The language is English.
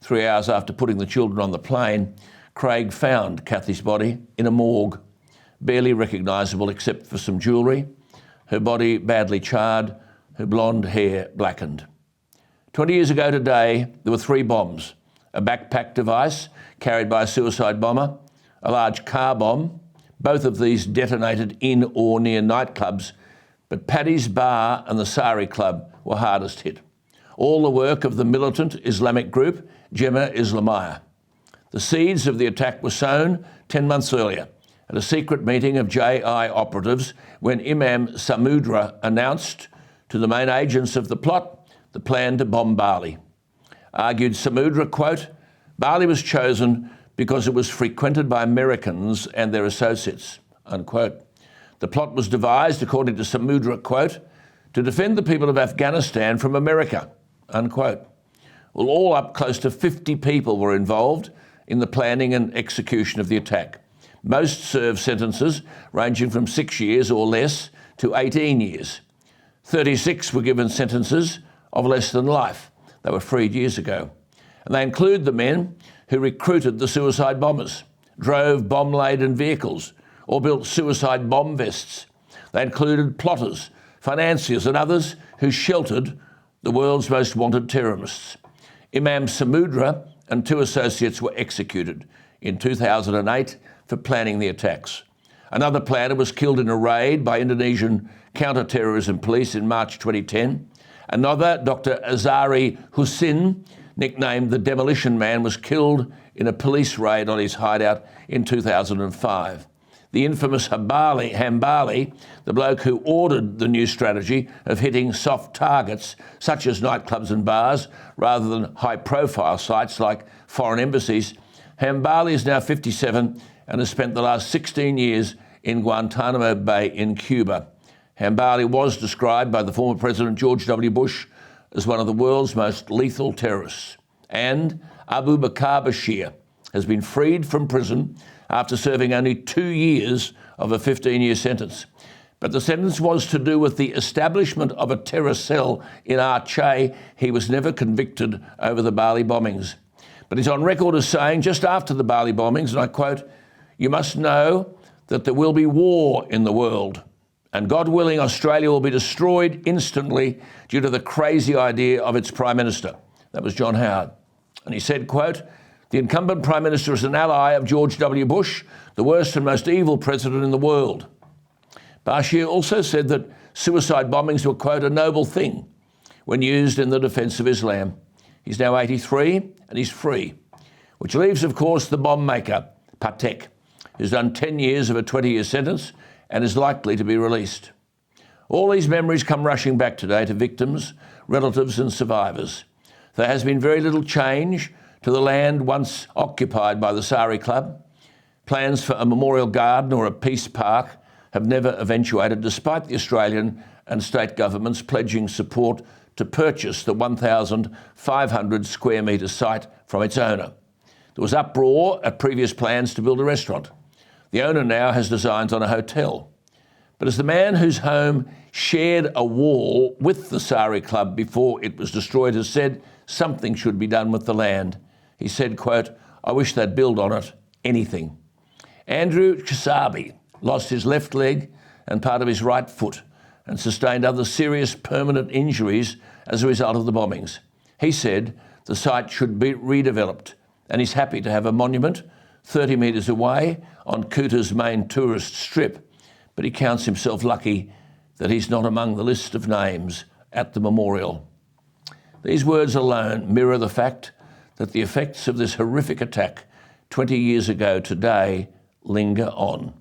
3 hours after putting the children on the plane, Craig found Kathy's body in a morgue, barely recognisable except for some jewellery, her body badly charred, her blonde hair blackened. 20 years ago today, there were 3 bombs: a backpack device carried by a suicide bomber, a large car bomb. Both of these detonated in or near nightclubs, but Paddy's Bar and the Sari Club were hardest hit. All the work of the militant Islamic group, Jemaah Islamiyah. The seeds of the attack were sown 10 months earlier at a secret meeting of JI operatives when Imam Samudra announced to the main agents of the plot the plan to bomb Bali. Argued Samudra, quote, "Bali was chosen because it was frequented by Americans and their associates," unquote. The plot was devised, according to Samudra, quote, "to defend the people of Afghanistan from America," unquote. Well, all up, close to 50 people were involved in the planning and execution of the attack. Most served sentences ranging from 6 years or less to 18 years. 36 were given sentences of less than life. They were freed years ago. And they include the men who recruited the suicide bombers, drove bomb-laden vehicles, or built suicide bomb vests. They included plotters, financiers, and others who sheltered the world's most wanted terrorists. Imam Samudra and 2 associates were executed in 2008 for planning the attacks. Another planner was killed in a raid by Indonesian counter-terrorism police in March 2010. Another, Dr. Azari Husin, nicknamed the Demolition Man, was killed in a police raid on his hideout in 2005. The infamous Hambali, the bloke who ordered the new strategy of hitting soft targets such as nightclubs and bars rather than high-profile sites like foreign embassies, Hambali is now 57 and has spent the last 16 years in Guantanamo Bay in Cuba. Hambali was described by the former President George W. Bush as one of the world's most lethal terrorists. And Abu Bakr Bashir has been freed from prison after serving only 2 years of a 15-year sentence. But the sentence was to do with the establishment of a terror cell in Aceh. He was never convicted over the Bali bombings. But he's on record as saying, just after the Bali bombings, and I quote, "You must know that there will be war in the world. And God willing, Australia will be destroyed instantly due to the crazy idea of its Prime Minister." That was John Howard. And he said, quote, "The incumbent Prime Minister is an ally of George W. Bush, the worst and most evil president in the world." Bashir also said that suicide bombings were, quote, "a noble thing when used in the defence of Islam." He's now 83 and he's free, which leaves, of course, the bomb maker, Patek, who's done 10 years of a 20-year sentence and is likely to be released. All these memories come rushing back today to victims, relatives and survivors. There has been very little change to the land once occupied by the Sari Club. Plans for a memorial garden or a peace park have never eventuated, despite the Australian and state governments pledging support to purchase the 1,500 square metre site from its owner. There was uproar at previous plans to build a restaurant. The owner now has designs on a hotel. But as the man whose home shared a wall with the Sari Club before it was destroyed has said, something should be done with the land. He said, quote, "I wish they'd build on it, anything." Andrew Chisabi lost his left leg and part of his right foot and sustained other serious permanent injuries as a result of the bombings. He said the site should be redeveloped and he's happy to have a monument 30 metres away on Kuta's main tourist strip, but he counts himself lucky that he's not among the list of names at the memorial. These words alone mirror the fact that the effects of this horrific attack 20 years ago today linger on.